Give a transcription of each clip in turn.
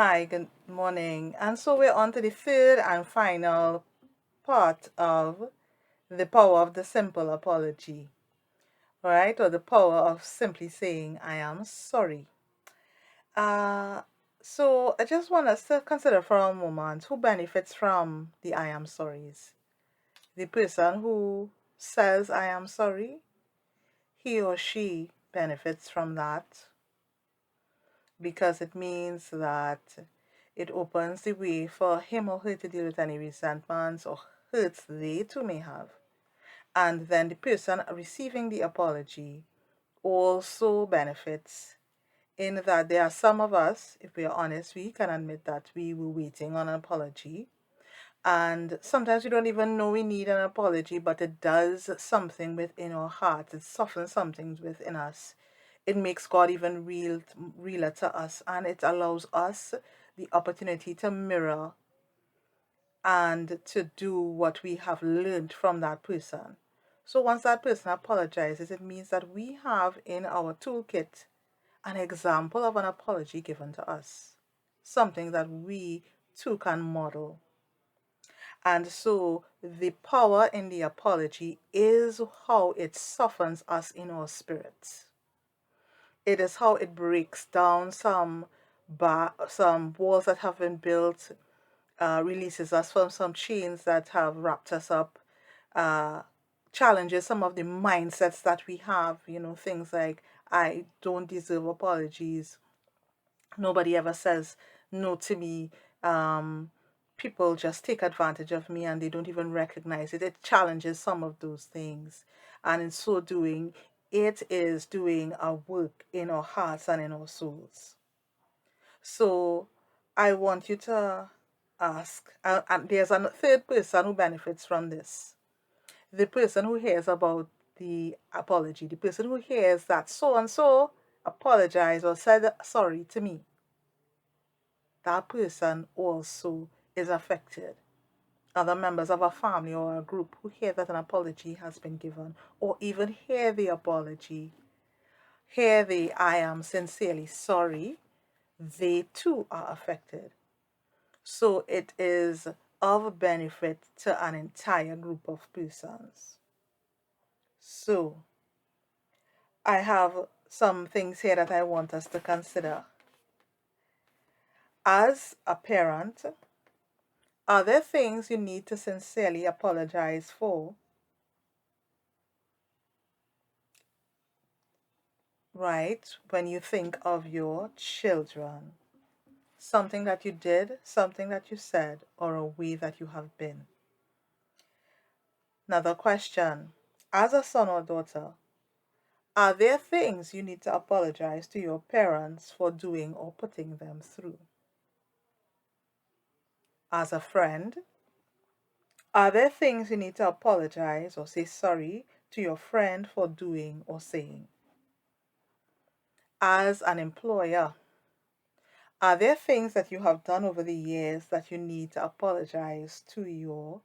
Hi, good morning. And so we're on to the third and final part of the power of the simple apology, right? Or the power of simply saying, I am sorry. Uh, so I just want us to consider for a moment who benefits from the I am sorries. The person who says, I am sorry, he or she benefits from that because it means that it opens the way for him or her to deal with any resentments or hurts they too may have. And then the person receiving the apology also benefits in that there are some of us, if we are honest, we can admit that we were waiting on an apology. And sometimes we don't even know we need an apology, but it does something within our hearts. It softens something within us. It makes God even realer to us, and it allows us the opportunity to mirror and to do what we have learned from that person. So once that person apologizes, it means that we have in our toolkit an example of an apology given to us, something that we too can model. And so the power in the apology is how it softens us in our spirits. It is how it breaks down some walls that have been built, releases us from some chains that have wrapped us up, uh, challenges some of the mindsets that we have. Things like I don't deserve apologies. Nobody ever says no to me. Um, People just take advantage of me and they don't even recognize it. It challenges some of those things. And in so doing, it is doing a work in our hearts and in our souls. So I want you to ask, and there's a third person who benefits from this. The person who hears about the apology, the person who hears that so and so apologized or said sorry to me, that person also is affected. Other members of a family or a group who hear that an apology has been given, or even hear the apology, hear the I am sincerely sorry, they too are affected. So it is of benefit to an entire group of persons. So I have some things here that I want us to consider. As a parent, are there things you need to sincerely apologize for? Right? When you think of your children, something that you did, something that you said, or a way that you have been. Another question. As a son or daughter, are there things you need to apologize to your parents for doing or putting them through? As a friend, are there things you need to apologize or say sorry to your friend for doing or saying? As an employer, are there things that you have done over the years that you need to apologize to your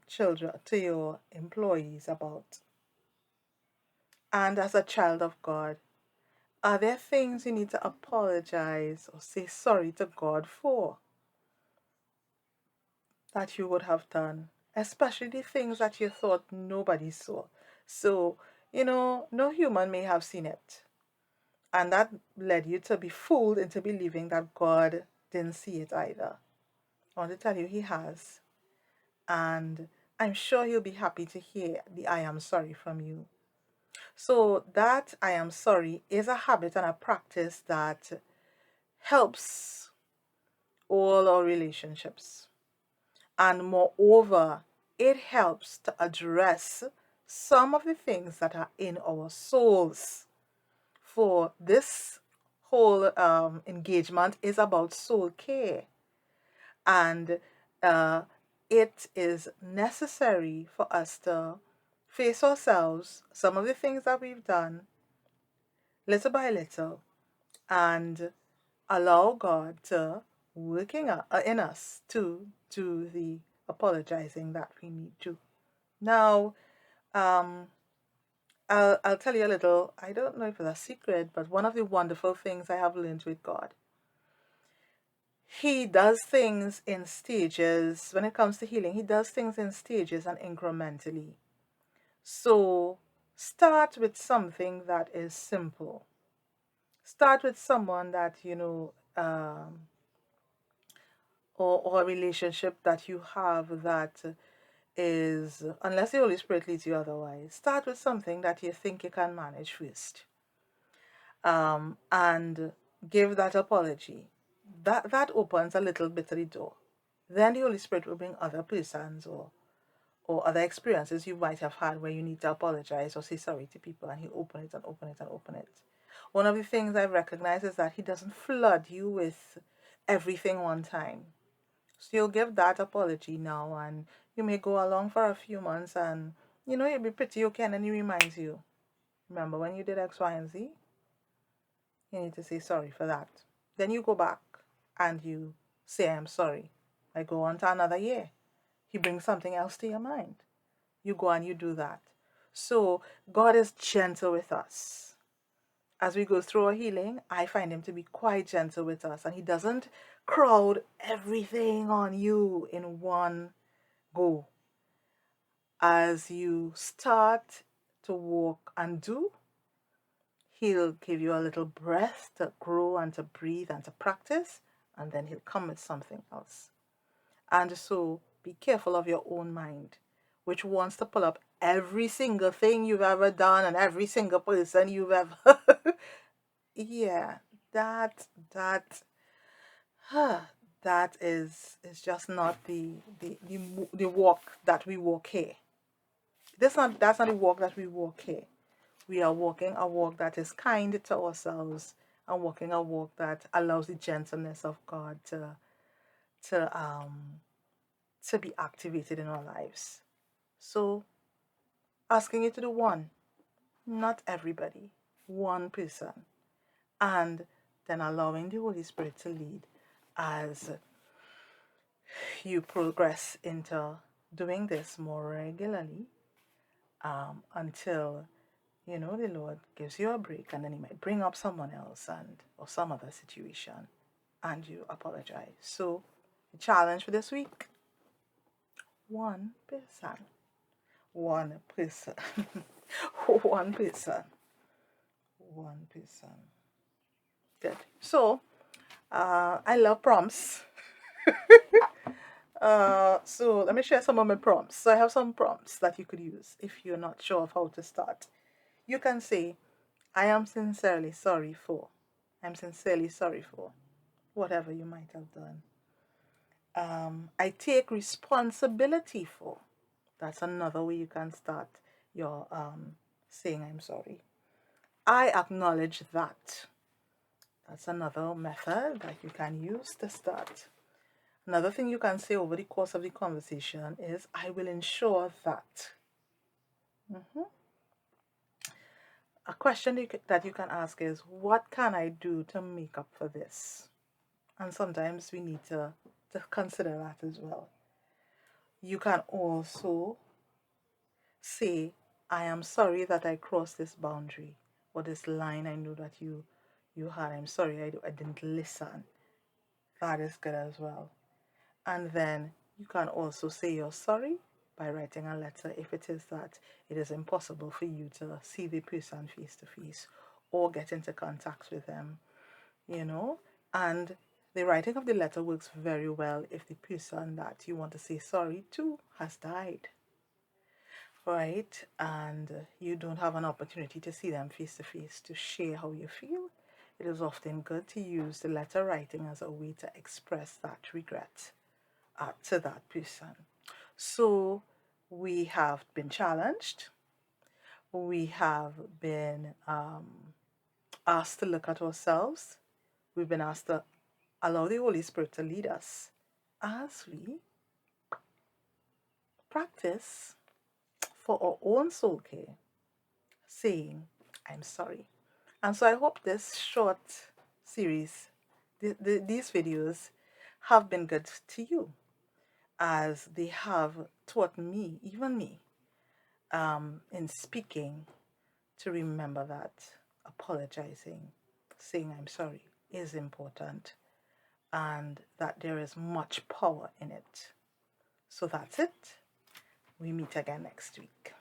children, to your employees about? And as a child of God, are there things you need to apologize or say sorry to God for that you would have done? Especially the things that you thought nobody saw. So, no human may have seen it. And that led you to be fooled into believing that God didn't see it either. I want to tell you, He has. And I'm sure He'll be happy to hear the I am sorry from you. So, that I am sorry is a habit and a practice that helps all our relationships. And moreover, it helps to address some of the things that are in our souls. For this whole engagement is about soul care. And uh, it is necessary for us to face ourselves, some of the things that we've done, little by little, and allow God to in us to do the apologizing that we need to. Now, um, I'll tell you a little, I don't know if it's a secret, but one of the wonderful things I have learned with God He does things in stages. When it comes to healing, he does things in stages and incrementally. So start with something that is simple. Start with someone that, or a relationship that you have that is, unless the Holy Spirit leads you otherwise, start with something that you think you can manage first. And give that apology. That opens a little bit of the door. Then the Holy Spirit will bring other persons or other experiences you might have had where you need to apologize or say sorry to people, and he'll open it and open it and open it. One of the things I've recognized is that he doesn't flood you with everything one time. So you'll give that apology now, and you may go along for a few months, and you'll be pretty okay, and then he reminds you, remember when you did X, Y, and Z? You need to say sorry for that. Then you go back and you say, I'm sorry. I go on to another year. He brings something else to your mind. You go and you do that. So God is gentle with us. As we go through our healing, I find him to be quite gentle with us. And he doesn't crowd everything on you in one go. As you start to walk and do, he'll give you a little breath to grow and to breathe and to practice, and then he'll come with something else. And so be careful of your own mind, which wants to pull up every single thing you've ever done and every single person you've ever yeah, that that is just not the walk that we walk here. That's not the walk that we walk here. We are walking a walk that is kind to ourselves and walking a walk that allows the gentleness of God to be activated in our lives. So asking you to do one, not everybody, one person, and then allowing the Holy Spirit to lead as you progress into doing this more regularly, until the Lord gives you a break, and then he might bring up someone else or some other situation, and you apologize. So the challenge for this week, one person. One person. One person. One person. Good. So I love prompts. So let me share some of my prompts. So I have some prompts that you could use if you're not sure of how to start. You can say, I am sincerely sorry for. I'm sincerely sorry for whatever you might have done. I take responsibility for. That's another way you can start your saying I'm sorry. I acknowledge that. That's another method that you can use to start. Another thing you can say over the course of the conversation is, I will ensure that. A question that you can ask is, what can I do to make up for this? And sometimes we need to consider that as well. You can also say, I am sorry that I crossed this boundary or this line I know that you had. I'm sorry I didn't listen. That is good as well. And then you can also say you're sorry by writing a letter if it is that it is impossible for you to see the person face to face or get into contact with them, and the writing of the letter works very well if the person that you want to say sorry to has died, right? And you don't have an opportunity to see them face to face to share how you feel. It is often good to use the letter writing as a way to express that regret to that person. So we have been challenged. We have been asked to look at ourselves. We've been asked to allow the Holy Spirit to lead us as we practice for our own soul care, saying, I'm sorry. And so I hope this short series, these videos, have been good to you, as they have taught me, even me, in speaking, to remember that apologizing, saying I'm sorry, is important. and that there is much power in it. So that's it. We meet again next week.